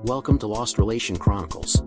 Welcome to Lost Relation Chronicles.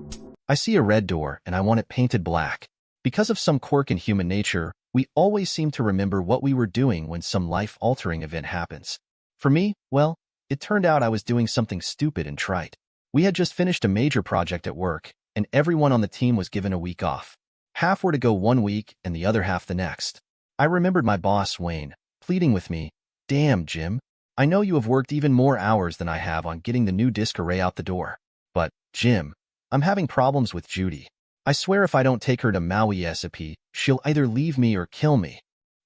I see a red door and I want it painted black. Because of some quirk in human nature, we always seem to remember what we were doing when some life-altering event happens. For me, well, it turned out I was doing something stupid and trite. We had just finished a major project at work, and everyone on the team was given a week off. Half were to go 1 week and the other half the next. I remembered my boss, Wayne, pleading with me, "Damn, Jim, I know you have worked even more hours than I have on getting the new disk array out the door. But, Jim, I'm having problems with Judy. I swear if I don't take her to Maui SAP, she'll either leave me or kill me."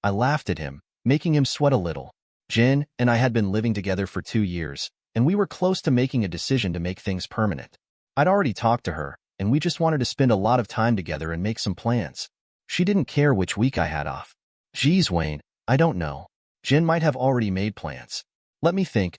I laughed at him, making him sweat a little. Jen and I had been living together for 2 years, and we were close to making a decision to make things permanent. I'd already talked to her, and we just wanted to spend a lot of time together and make some plans. She didn't care which week I had off. Geez, Wayne, I don't know. Jen might have already made plans. Let me think.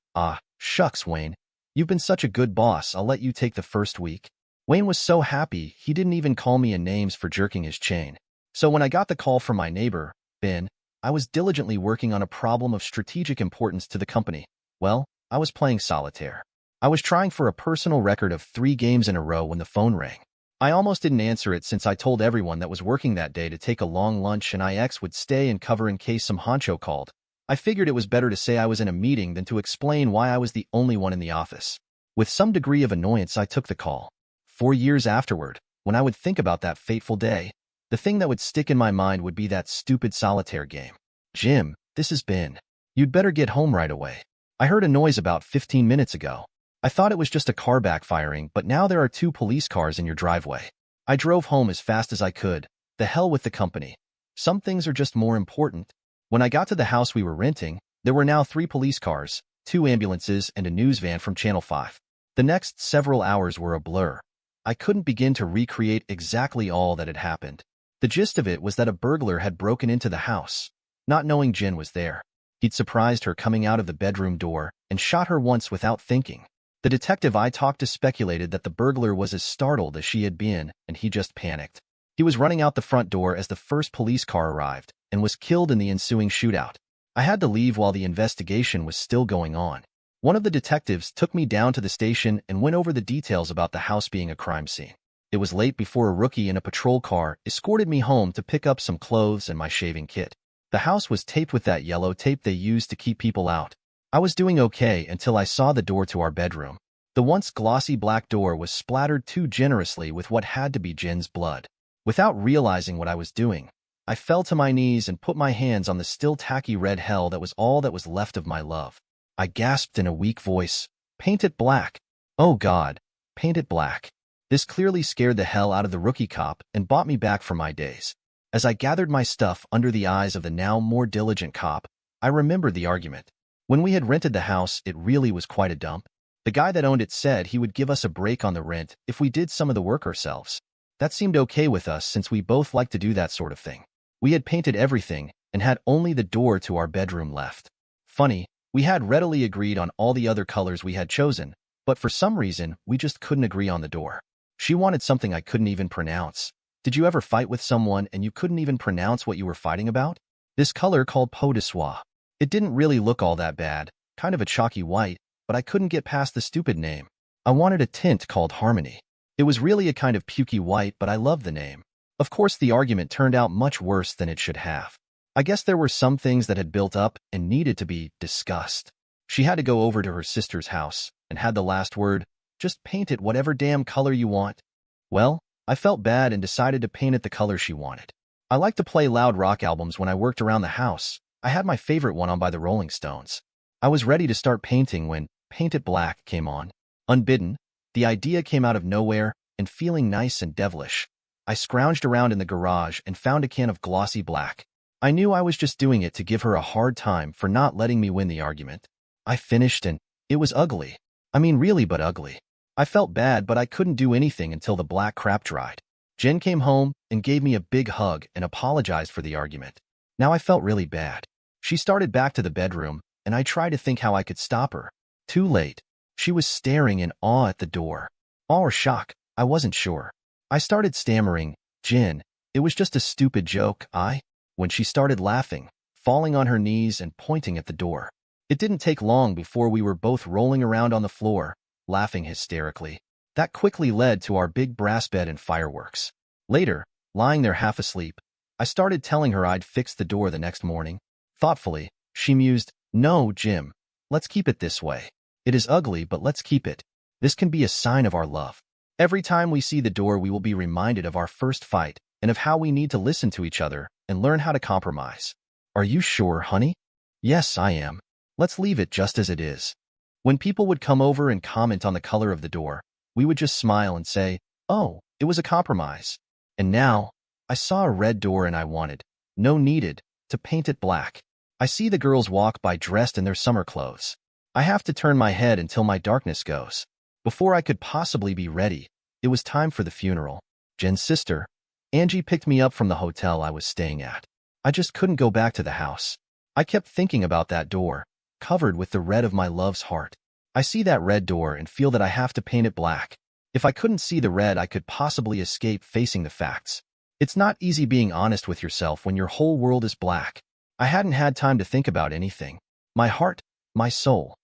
Shucks, Wayne. You've been such a good boss, I'll let you take the first week. Wayne was so happy, he didn't even call me names for jerking his chain. So when I got the call from my neighbor, Ben, I was diligently working on a problem of strategic importance to the company. Well, I was playing solitaire. I was trying for a personal record of 3 games in a row when the phone rang. I almost didn't answer it since I told everyone that was working that day to take a long lunch and IX would stay and cover in case some honcho called. I figured it was better to say I was in a meeting than to explain why I was the only one in the office. With some degree of annoyance, I took the call. 4 years afterward, when I would think about that fateful day, the thing that would stick in my mind would be that stupid solitaire game. "Jim, this is Ben. You'd better get home right away. I heard a noise about 15 minutes ago. I thought it was just a car backfiring, but now there are 2 police cars in your driveway." I drove home as fast as I could. The hell with the company. Some things are just more important. When I got to the house we were renting, there were now 3 police cars, 2 ambulances, and a news van from Channel 5. The next several hours were a blur. I couldn't begin to recreate exactly all that had happened. The gist of it was that a burglar had broken into the house. Not knowing Jen was there, he'd surprised her coming out of the bedroom door and shot her once without thinking. The detective I talked to speculated that the burglar was as startled as she had been, and he just panicked. He was running out the front door as the first police car arrived, and was killed in the ensuing shootout. I had to leave while the investigation was still going on. One of the detectives took me down to the station and went over the details about the house being a crime scene. It was late before a rookie in a patrol car escorted me home to pick up some clothes and my shaving kit. The house was taped with that yellow tape they used to keep people out. I was doing okay until I saw the door to our bedroom. The once glossy black door was splattered too generously with what had to be Jen's blood. Without realizing what I was doing, I fell to my knees and put my hands on the still tacky red hell that was all that was left of my love. I gasped in a weak voice, "Paint it black. Oh God, paint it black." This clearly scared the hell out of the rookie cop and brought me back from my days. As I gathered my stuff under the eyes of the now more diligent cop, I remembered the argument. When we had rented the house, it really was quite a dump. The guy that owned it said he would give us a break on the rent if we did some of the work ourselves. That seemed okay with us since we both liked to do that sort of thing. We had painted everything and had only the door to our bedroom left. Funny, we had readily agreed on all the other colors we had chosen, but for some reason, we just couldn't agree on the door. She wanted something I couldn't even pronounce. Did you ever fight with someone and you couldn't even pronounce what you were fighting about? This color called Peau de Soie. It didn't really look all that bad, kind of a chalky white, but I couldn't get past the stupid name. I wanted a tint called Harmony. It was really a kind of pukey white, but I loved the name. Of course, the argument turned out much worse than it should have. I guess there were some things that had built up and needed to be discussed. She had to go over to her sister's house and had the last word, "Just paint it whatever damn color you want." Well, I felt bad and decided to paint it the color she wanted. I liked to play loud rock albums when I worked around the house. I had my favorite one on by the Rolling Stones. I was ready to start painting when Paint It Black came on. Unbidden, the idea came out of nowhere, and feeling nice and devilish, I scrounged around in the garage and found a can of glossy black. I knew I was just doing it to give her a hard time for not letting me win the argument. I finished and it was ugly. I mean really but ugly. I felt bad, but I couldn't do anything until the black crap dried. Jen came home and gave me a big hug and apologized for the argument. Now I felt really bad. She started back to the bedroom, and I tried to think how I could stop her. Too late. She was staring in awe at the door. Awe or shock, I wasn't sure. I started stammering, "Jen, it was just a stupid joke, When she started laughing, falling on her knees and pointing at the door. It didn't take long before we were both rolling around on the floor, laughing hysterically. That quickly led to our big brass bed and fireworks. Later, lying there half asleep, I started telling her I'd fix the door the next morning. Thoughtfully, she mused, "No, Jim. Let's keep it this way. It is ugly, but let's keep it. This can be a sign of our love. Every time we see the door, we will be reminded of our first fight and of how we need to listen to each other and learn how to compromise." "Are you sure, honey?" "Yes, I am. Let's leave it just as it is." When people would come over and comment on the color of the door, we would just smile and say, "Oh, it was a compromise." And now, I saw a red door and I wanted, no needed, to paint it black. I see the girls walk by dressed in their summer clothes. I have to turn my head until my darkness goes. Before I could possibly be ready, it was time for the funeral. Jen's sister, Angie, picked me up from the hotel I was staying at. I just couldn't go back to the house. I kept thinking about that door, covered with the red of my love's heart. I see that red door and feel that I have to paint it black. If I couldn't see the red, I could possibly escape facing the facts. It's not easy being honest with yourself when your whole world is black. I hadn't had time to think about anything. My heart, my soul,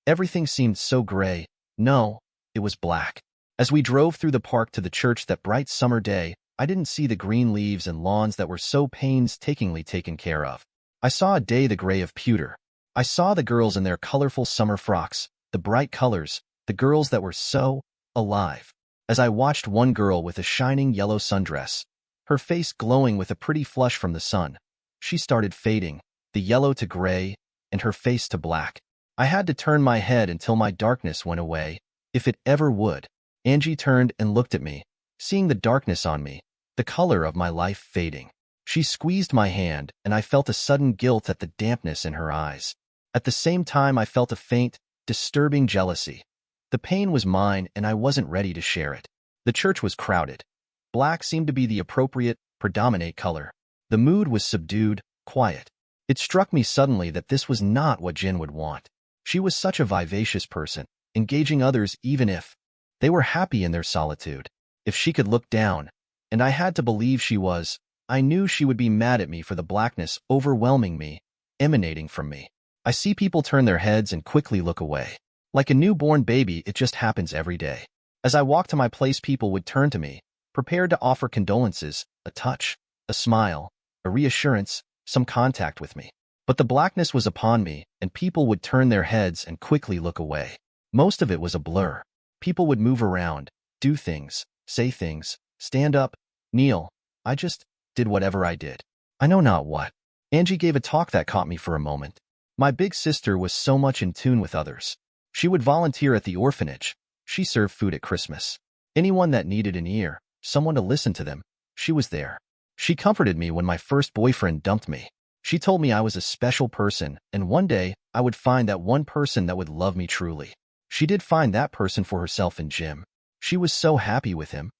everything seemed so gray. No, it was black. As we drove through the park to the church that bright summer day, I didn't see the green leaves and lawns that were so painstakingly taken care of. I saw a day the gray of pewter. I saw the girls in their colorful summer frocks, the bright colors, the girls that were so alive. As I watched one girl with a shining yellow sundress, her face glowing with a pretty flush from the sun, she started fading, the yellow to gray, and her face to black. I had to turn my head until my darkness went away, if it ever would. Angie turned and looked at me, seeing the darkness on me, the color of my life fading. She squeezed my hand, and I felt a sudden guilt at the dampness in her eyes. At the same time, I felt a faint, disturbing jealousy. The pain was mine, and I wasn't ready to share it. The church was crowded. Black seemed to be the appropriate, predominant color. The mood was subdued, quiet. It struck me suddenly that this was not what Jen would want. She was such a vivacious person, engaging others even if they were happy in their solitude. If she could look down, and I had to believe she was, I knew she would be mad at me for the blackness overwhelming me, emanating from me. I see people turn their heads and quickly look away. Like a newborn baby, it just happens every day. As I walked to my place, people would turn to me, prepared to offer condolences, a touch, a smile, a reassurance, some contact with me. But the blackness was upon me, and people would turn their heads and quickly look away. Most of it was a blur. People would move around, do things, say things, stand up, kneel. I just did whatever I did. I know not what. Angie gave a talk that caught me for a moment. My big sister was so much in tune with others. She would volunteer at the orphanage. She served food at Christmas. Anyone that needed an ear, someone to listen to them, she was there. She comforted me when my first boyfriend dumped me. She told me I was a special person, and one day I would find that one person that would love me truly. She did find that person for herself in Jim. She was so happy with him.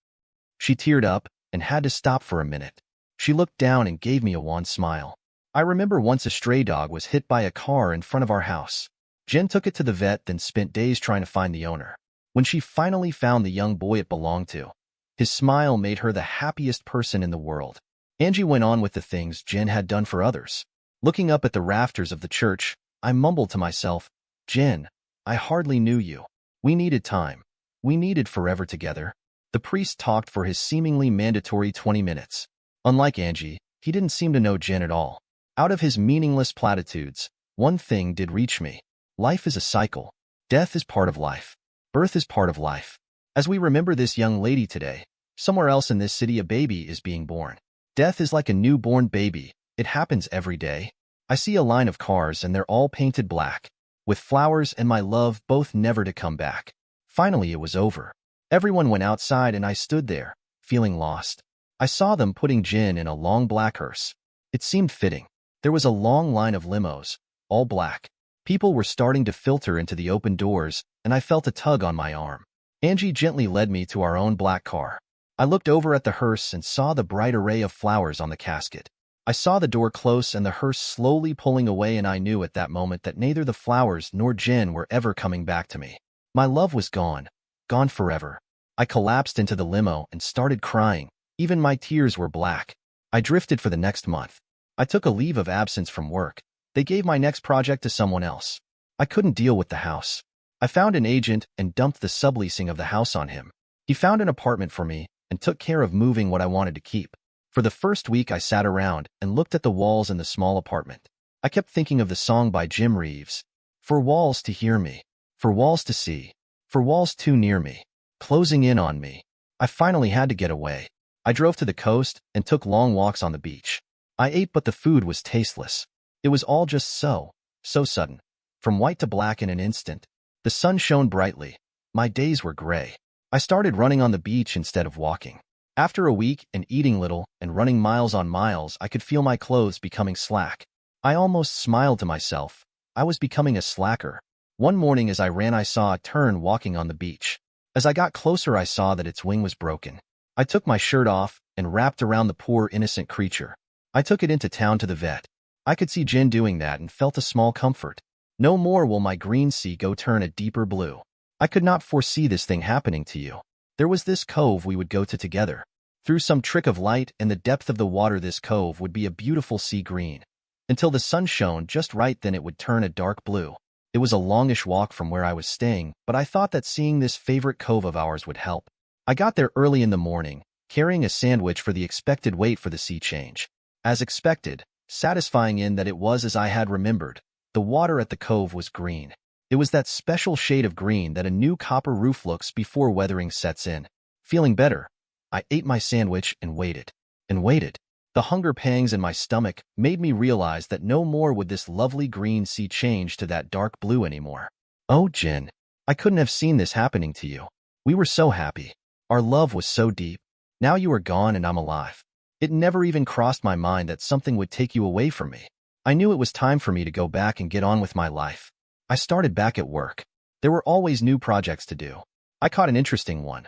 She teared up and had to stop for a minute. She looked down and gave me a wan smile. I remember once a stray dog was hit by a car in front of our house. Jen took it to the vet, then spent days trying to find the owner. When she finally found the young boy it belonged to, his smile made her the happiest person in the world. Angie went on with the things Jen had done for others. Looking up at the rafters of the church, I mumbled to myself, "Jen, I hardly knew you. We needed time. We needed forever together." The priest talked for his seemingly mandatory 20 minutes. Unlike Angie, he didn't seem to know Jen at all. Out of his meaningless platitudes, one thing did reach me. Life is a cycle. Death is part of life. Birth is part of life. As we remember this young lady today, somewhere else in this city a baby is being born. Death is like a newborn baby. It happens every day. I see a line of cars and they're all painted black, with flowers and my love both never to come back. Finally, it was over. Everyone went outside and I stood there, feeling lost. I saw them putting Jen in a long black hearse. It seemed fitting. There was a long line of limos, all black. People were starting to filter into the open doors, and I felt a tug on my arm. Angie gently led me to our own black car. I looked over at the hearse and saw the bright array of flowers on the casket. I saw the door close and the hearse slowly pulling away, and I knew at that moment that neither the flowers nor Jen were ever coming back to me. My love was gone, gone forever. I collapsed into the limo and started crying. Even my tears were black. I drifted for the next month. I took a leave of absence from work. They gave my next project to someone else. I couldn't deal with the house. I found an agent and dumped the subleasing of the house on him. He found an apartment for me and took care of moving what I wanted to keep. For the first week, I sat around and looked at the walls in the small apartment. I kept thinking of the song by Jim Reeves, "For walls to hear me, for walls to see, for walls too near me, closing in on me." I finally had to get away. I drove to the coast and took long walks on the beach. I ate, but the food was tasteless. It was all just so sudden. From white to black in an instant. The sun shone brightly. My days were gray. I started running on the beach instead of walking. After a week and eating little and running miles on miles, I could feel my clothes becoming slack. I almost smiled to myself. I was becoming a slacker. One morning as I ran, I saw a tern walking on the beach. As I got closer, I saw that its wing was broken. I took my shirt off and wrapped around the poor innocent creature. I took it into town to the vet. I could see Jen doing that and felt a small comfort. No more will my green sea go turn a deeper blue. I could not foresee this thing happening to you. There was this cove we would go to together. Through some trick of light and the depth of the water, this cove would be a beautiful sea green. Until the sun shone just right, then it would turn a dark blue. It was a longish walk from where I was staying, but I thought that seeing this favorite cove of ours would help. I got there early in the morning, carrying a sandwich for the expected wait for the sea change. As expected, satisfying in that it was as I had remembered. The water at the cove was green. It was that special shade of green that a new copper roof looks before weathering sets in. Feeling better, I ate my sandwich and waited. And waited. The hunger pangs in my stomach made me realize that no more would this lovely green sea change to that dark blue anymore. Oh, Jen, I couldn't have seen this happening to you. We were so happy. Our love was so deep. Now you are gone and I'm alive. It never even crossed my mind that something would take you away from me. I knew it was time for me to go back and get on with my life. I started back at work. There were always new projects to do. I caught an interesting one.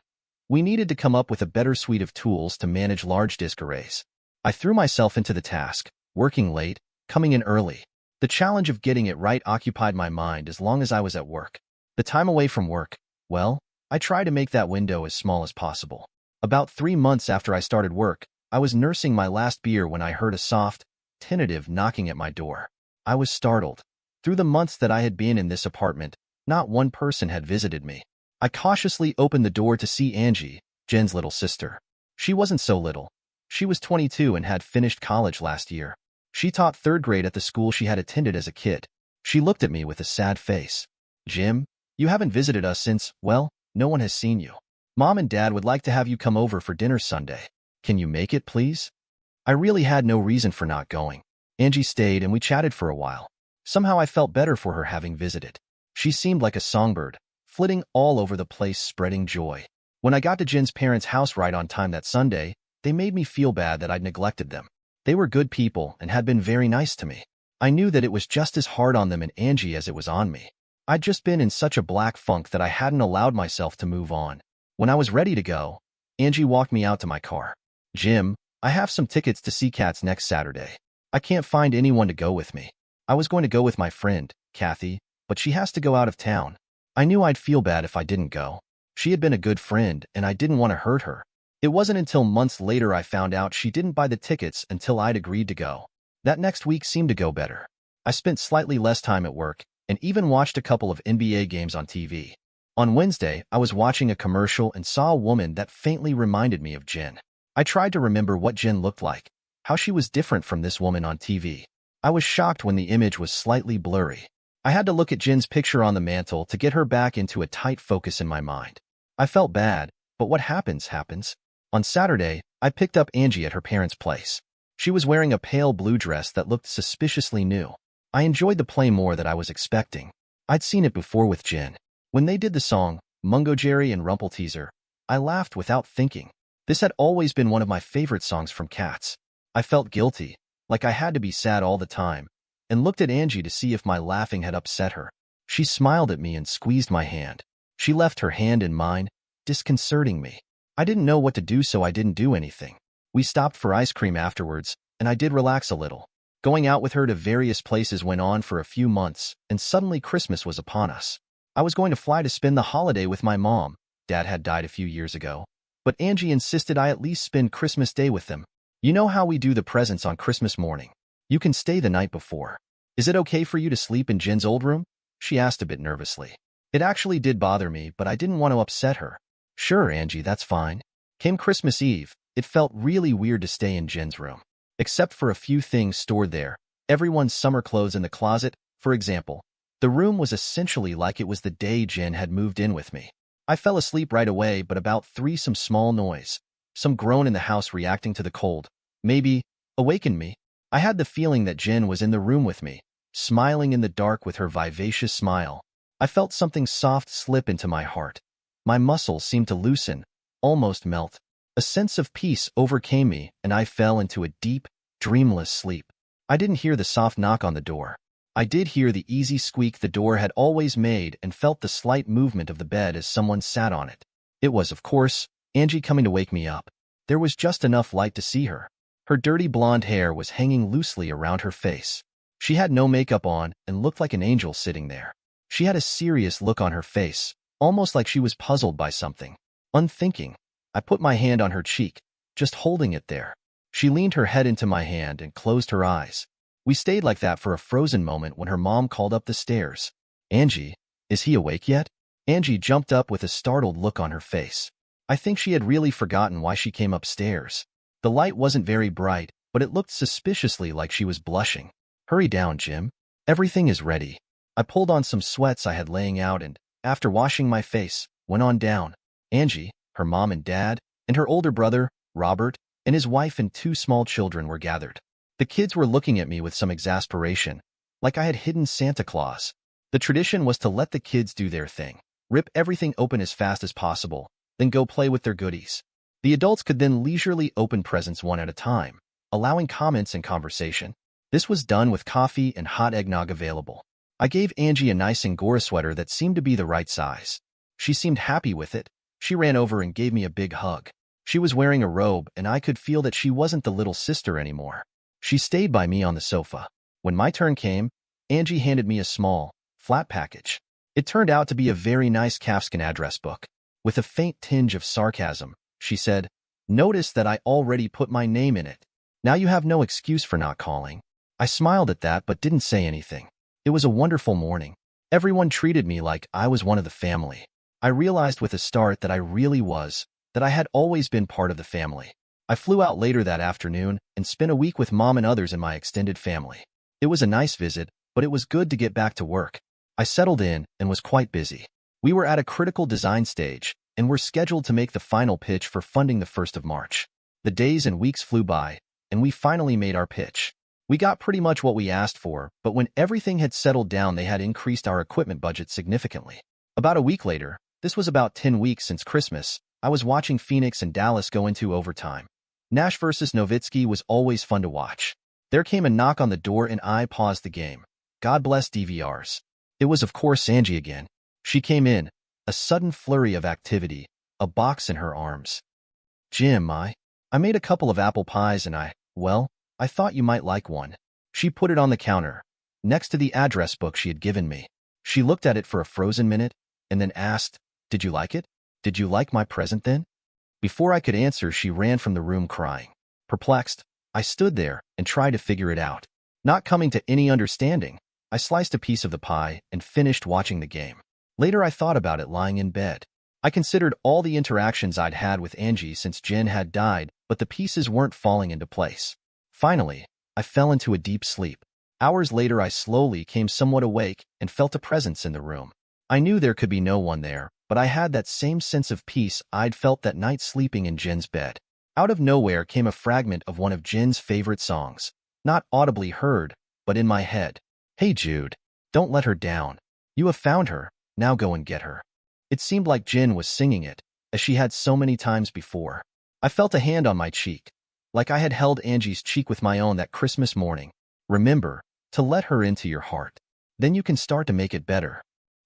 We needed to come up with a better suite of tools to manage large disk arrays. I threw myself into the task, working late, coming in early. The challenge of getting it right occupied my mind as long as I was at work. The time away from work, well, I tried to make that window as small as possible. About 3 months after I started work, I was nursing my last beer when I heard a soft, tentative knocking at my door. I was startled. Through the months that I had been in this apartment, not one person had visited me. I cautiously opened the door to see Angie, Jen's little sister. She wasn't so little. She was 22 and had finished college last year. She taught 3rd grade at the school she had attended as a kid. She looked at me with a sad face. "Jim, you haven't visited us since, well, no one has seen you. Mom and Dad would like to have you come over for dinner Sunday. Can you make it, please?" I really had no reason for not going. Angie stayed and we chatted for a while. Somehow I felt better for her having visited. She seemed like a songbird, flitting all over the place, spreading joy. When I got to Jen's parents' house right on time that Sunday, they made me feel bad that I'd neglected them. They were good people and had been very nice to me. I knew that it was just as hard on them and Angie as it was on me. I'd just been in such a black funk that I hadn't allowed myself to move on. When I was ready to go, Angie walked me out to my car. "Jim, I have some tickets to see Cats next Saturday. I can't find anyone to go with me. I was going to go with my friend, Kathy, but she has to go out of town." I knew I'd feel bad if I didn't go. She had been a good friend, and I didn't want to hurt her. It wasn't until months later I found out she didn't buy the tickets until I'd agreed to go. That next week seemed to go better. I spent slightly less time at work, and even watched a couple of NBA games on TV. On Wednesday, I was watching a commercial and saw a woman that faintly reminded me of Jen. I tried to remember what Jen looked like, how she was different from this woman on TV. I was shocked when the image was slightly blurry. I had to look at Jen's picture on the mantle to get her back into a tight focus in my mind. I felt bad, but what happens, happens. On Saturday, I picked up Angie at her parents' place. She was wearing a pale blue dress that looked suspiciously new. I enjoyed the play more than I was expecting. I'd seen it before with Jen. When they did the song, Mungo Jerry and Rumpelteazer, I laughed without thinking. This had always been one of my favorite songs from Cats. I felt guilty, like I had to be sad all the time, and looked at Angie to see if my laughing had upset her. She smiled at me and squeezed my hand. She left her hand in mine, disconcerting me. I didn't know what to do, so I didn't do anything. We stopped for ice cream afterwards, and I did relax a little. Going out with her to various places went on for a few months, and suddenly Christmas was upon us. I was going to fly to spend the holiday with my mom. Dad had died a few years ago, but Angie insisted I at least spend Christmas Day with them. You know how we do the presents on Christmas morning. You can stay the night before. Is it okay for you to sleep in Jen's old room? She asked a bit nervously. It actually did bother me, but I didn't want to upset her. Sure, Angie, that's fine. Came Christmas Eve. It felt really weird to stay in Jen's room. Except for a few things stored there. Everyone's summer clothes in the closet, for example. The room was essentially like it was the day Jen had moved in with me. I fell asleep right away, but about 3 some small noise. Some groan in the house reacting to the cold. Maybe awakened me. I had the feeling that Jen was in the room with me, smiling in the dark with her vivacious smile. I felt something soft slip into my heart. My muscles seemed to loosen, almost melt. A sense of peace overcame me, and I fell into a deep, dreamless sleep. I didn't hear the soft knock on the door. I did hear the easy squeak the door had always made and felt the slight movement of the bed as someone sat on it. It was, of course, Angie coming to wake me up. There was just enough light to see her. Her dirty blonde hair was hanging loosely around her face. She had no makeup on and looked like an angel sitting there. She had a serious look on her face, almost like she was puzzled by something. Unthinking, I put my hand on her cheek, just holding it there. She leaned her head into my hand and closed her eyes. We stayed like that for a frozen moment when her mom called up the stairs. Angie, is he awake yet? Angie jumped up with a startled look on her face. I think she had really forgotten why she came upstairs. The light wasn't very bright, but it looked suspiciously like she was blushing. Hurry down, Jim. Everything is ready. I pulled on some sweats I had laying out and, after washing my face, went on down. Angie, her mom and dad, and her older brother, Robert, and his wife and 2 small children were gathered. The kids were looking at me with some exasperation, like I had hidden Santa Claus. The tradition was to let the kids do their thing, rip everything open as fast as possible, then go play with their goodies. The adults could then leisurely open presents one at a time, allowing comments and conversation. This was done with coffee and hot eggnog available. I gave Angie a nice Angora sweater that seemed to be the right size. She seemed happy with it. She ran over and gave me a big hug. She was wearing a robe, and I could feel that she wasn't the little sister anymore. She stayed by me on the sofa. When my turn came, Angie handed me a small, flat package. It turned out to be a very nice calfskin address book. With a faint tinge of sarcasm, she said, "Notice that I already put my name in it. Now you have no excuse for not calling." I smiled at that but didn't say anything. It was a wonderful morning. Everyone treated me like I was one of the family. I realized with a start that I really was, that I had always been part of the family. I flew out later that afternoon and spent a week with Mom and others in my extended family. It was a nice visit, but it was good to get back to work. I settled in and was quite busy. We were at a critical design stage and were scheduled to make the final pitch for funding the 1st of March. The days and weeks flew by, and we finally made our pitch. We got pretty much what we asked for, but when everything had settled down, they had increased our equipment budget significantly. About a week later, this was about 10 weeks since Christmas, I was watching Phoenix and Dallas go into overtime. Nash versus Nowitzki was always fun to watch. There came a knock on the door and I paused the game. God bless DVRs. It was of course Angie again. She came in, a sudden flurry of activity, a box in her arms. Jim, I made a couple of apple pies and I thought you might like one. She put it on the counter, next to the address book she had given me. She looked at it for a frozen minute, and then asked, "Did you like it? Did you like my present then?" Before I could answer, she ran from the room crying. Perplexed, I stood there and tried to figure it out. Not coming to any understanding, I sliced a piece of the pie and finished watching the game. Later I thought about it lying in bed. I considered all the interactions I'd had with Angie since Jen had died, but the pieces weren't falling into place. Finally, I fell into a deep sleep. Hours later, I slowly came somewhat awake and felt a presence in the room. I knew there could be no one there, but I had that same sense of peace I'd felt that night sleeping in Jen's bed. Out of nowhere came a fragment of one of Jen's favorite songs, not audibly heard, but in my head. "Hey Jude, don't let her down. You have found her, now go and get her." It seemed like Jen was singing it, as she had so many times before. I felt a hand on my cheek, like I had held Angie's cheek with my own that Christmas morning. Remember, to let her into your heart. Then you can start to make it better.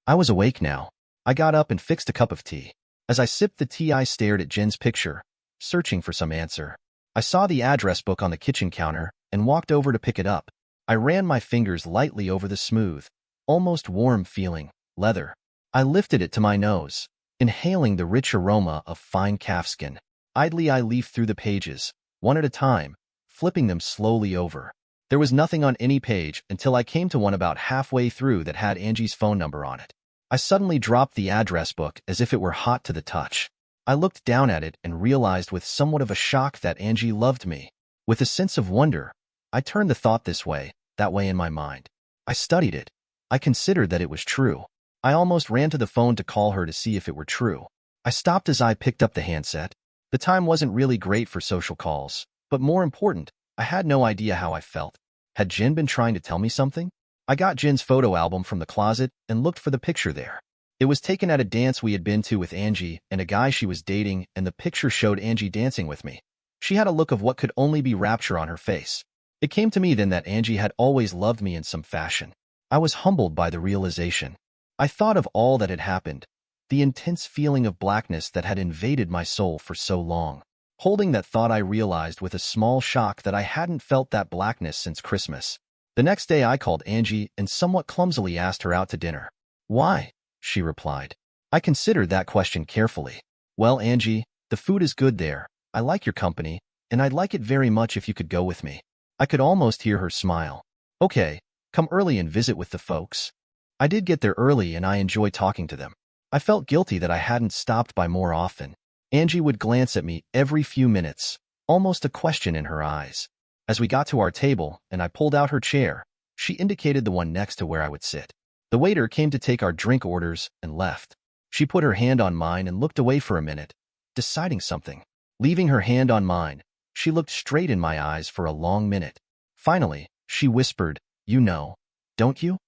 I was awake now. I got up and fixed a cup of tea. As I sipped the tea, I stared at Jen's picture, searching for some answer. I saw the address book on the kitchen counter and walked over to pick it up. I ran my fingers lightly over the smooth, almost warm feeling leather. I lifted it to my nose, inhaling the rich aroma of fine calfskin. Idly I leafed through the pages, one at a time, flipping them slowly over. There was nothing on any page until I came to one about halfway through that had Angie's phone number on it. I suddenly dropped the address book as if it were hot to the touch. I looked down at it and realized with somewhat of a shock that Angie loved me. With a sense of wonder, I turned the thought this way, that way in my mind. I studied it. I considered that it was true. I almost ran to the phone to call her to see if it were true. I stopped as I picked up the handset. The time wasn't really great for social calls, but more important, I had no idea how I felt. Had Jin been trying to tell me something? I got Jin's photo album from the closet and looked for the picture there. It was taken at a dance we had been to with Angie and a guy she was dating, and the picture showed Angie dancing with me. She had a look of what could only be rapture on her face. It came to me then that Angie had always loved me in some fashion. I was humbled by the realization. I thought of all that had happened, the intense feeling of blackness that had invaded my soul for so long. Holding that thought, I realized with a small shock that I hadn't felt that blackness since Christmas. The next day I called Angie and somewhat clumsily asked her out to dinner. "Why?" she replied. I considered that question carefully. "Well, Angie, the food is good there, I like your company, and I'd like it very much if you could go with me." I could almost hear her smile. "Okay, come early and visit with the folks." I did get there early and I enjoyed talking to them. I felt guilty that I hadn't stopped by more often. Angie would glance at me every few minutes, almost a question in her eyes. As we got to our table and I pulled out her chair, she indicated the one next to where I would sit. The waiter came to take our drink orders and left. She put her hand on mine and looked away for a minute, deciding something. Leaving her hand on mine, she looked straight in my eyes for a long minute. Finally, she whispered, "You know, don't you?"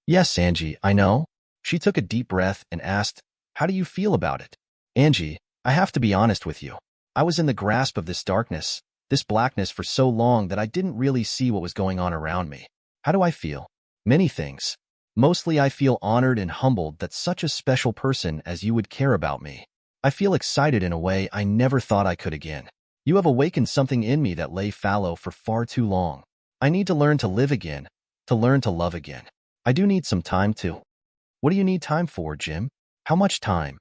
"Yes, Angie, I know." She took a deep breath and asked, "How do you feel about it?" "Angie, I have to be honest with you. I was in the grasp of this darkness, this blackness for so long that I didn't really see what was going on around me. How do I feel? Many things. Mostly I feel honored and humbled that such a special person as you would care about me. I feel excited in a way I never thought I could again. You have awakened something in me that lay fallow for far too long. I need to learn to live again, to learn to love again. I do need some time too." "What do you need time for, Jim? How much time?"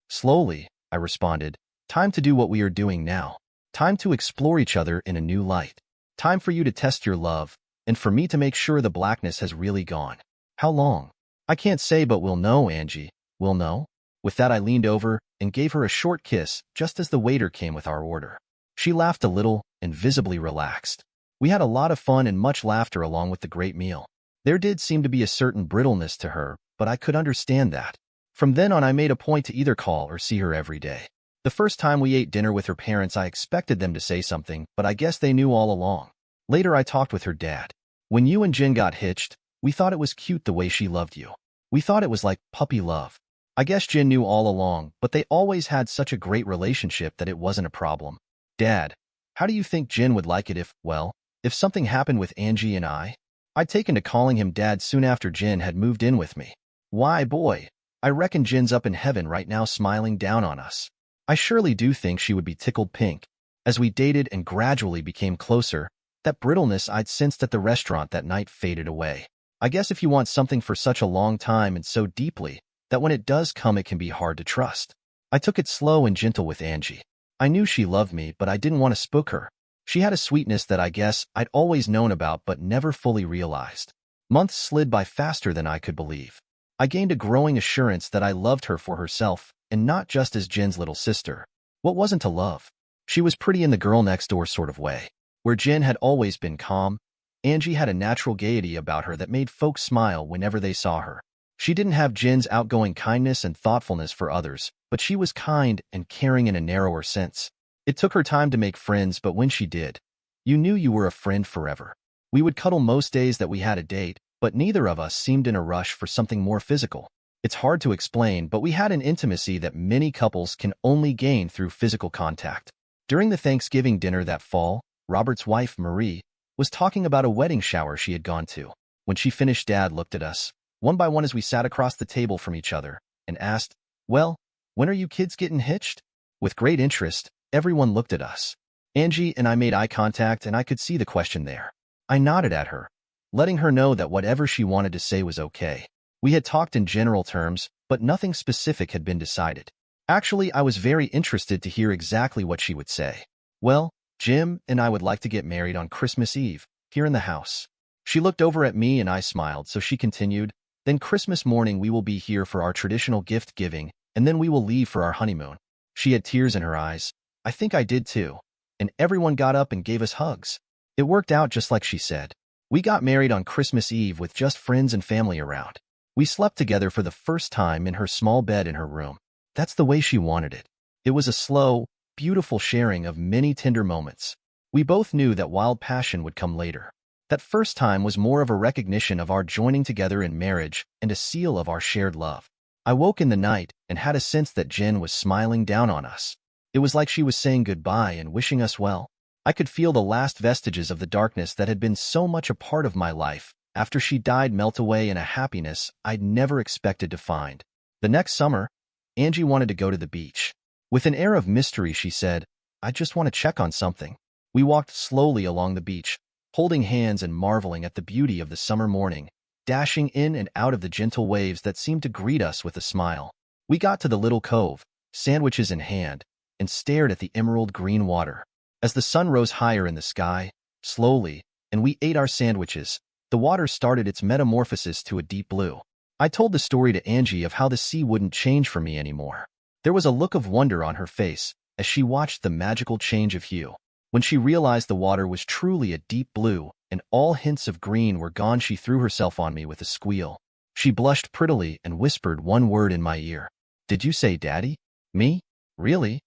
"Slowly," I responded. "Time to do what we are doing now. Time to explore each other in a new light. Time for you to test your love, and for me to make sure the blackness has really gone." "How long?" "I can't say, but we'll know, Angie. We'll know." With that, I leaned over and gave her a short kiss just as the waiter came with our order. She laughed a little and visibly relaxed. We had a lot of fun and much laughter along with the great meal. There did seem to be a certain brittleness to her, but I could understand that. From then on, I made a point to either call or see her every day. The first time we ate dinner with her parents, I expected them to say something, but I guess they knew all along. Later, I talked with her dad. "When you and Jin got hitched, we thought it was cute the way she loved you. We thought it was like puppy love. I guess Jin knew all along, but they always had such a great relationship that it wasn't a problem." "Dad, how do you think Jin would like it if something happened with Angie and I?" I'd taken to calling him Dad soon after Jin had moved in with me. "Why, boy, I reckon Jin's up in heaven right now smiling down on us. I surely do think she would be tickled pink." As we dated and gradually became closer, that brittleness I'd sensed at the restaurant that night faded away. I guess if you want something for such a long time and so deeply, that when it does come it can be hard to trust. I took it slow and gentle with Angie. I knew she loved me, but I didn't want to spook her. She had a sweetness that I guess I'd always known about but never fully realized. Months slid by faster than I could believe. I gained a growing assurance that I loved her for herself and not just as Jin's little sister. What wasn't to love? She was pretty in the girl next door sort of way. Where Jin had always been calm, Angie had a natural gaiety about her that made folks smile whenever they saw her. She didn't have Jin's outgoing kindness and thoughtfulness for others, but she was kind and caring in a narrower sense. It took her time to make friends, but when she did, you knew you were a friend forever. We would cuddle most days that we had a date, but neither of us seemed in a rush for something more physical. It's hard to explain, but we had an intimacy that many couples can only gain through physical contact. During the Thanksgiving dinner that fall, Robert's wife, Marie, was talking about a wedding shower she had gone to. When she finished, Dad looked at us, one by one as we sat across the table from each other, and asked, "Well, when are you kids getting hitched?" With great interest, everyone looked at us. Angie and I made eye contact, and I could see the question there. I nodded at her, letting her know that whatever she wanted to say was okay. We had talked in general terms, but nothing specific had been decided. Actually, I was very interested to hear exactly what she would say. "Well, Jim and I would like to get married on Christmas Eve, here in the house." She looked over at me and I smiled, so she continued, Then Christmas morning we will be here for our traditional gift giving, and then we will leave for our honeymoon. She had tears in her eyes. I think I did too. And everyone got up and gave us hugs. It worked out just like she said. We got married on Christmas Eve with just friends and family around. We slept together for the first time in her small bed in her room. That's the way she wanted it. It was a slow, beautiful sharing of many tender moments. We both knew that wild passion would come later. That first time was more of a recognition of our joining together in marriage and a seal of our shared love. I woke in the night and had a sense that Jen was smiling down on us. It was like she was saying goodbye and wishing us well. I could feel the last vestiges of the darkness that had been so much a part of my life after she died melt away in a happiness I'd never expected to find. The next summer, Angie wanted to go to the beach. With an air of mystery, she said, "I just want to check on something." We walked slowly along the beach, holding hands and marveling at the beauty of the summer morning, dashing in and out of the gentle waves that seemed to greet us with a smile. We got to the little cove, sandwiches in hand, and stared at the emerald green water. As the sun rose higher in the sky, slowly, and we ate our sandwiches, the water started its metamorphosis to a deep blue. I told the story to Angie of how the sea wouldn't change for me anymore. There was a look of wonder on her face as she watched the magical change of hue. When she realized the water was truly a deep blue and all hints of green were gone, she threw herself on me with a squeal. She blushed prettily and whispered one word in my ear. "Did you say Daddy?" "Me? Really?"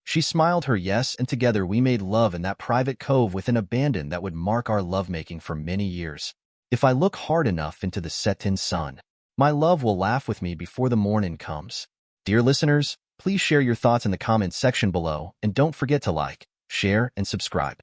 She smiled her yes, and together we made love in that private cove with an abandon that would mark our lovemaking for many years. If I look hard enough into the setting sun, my love will laugh with me before the morning comes. Dear listeners, please share your thoughts in the comments section below, and don't forget to like, share, and subscribe.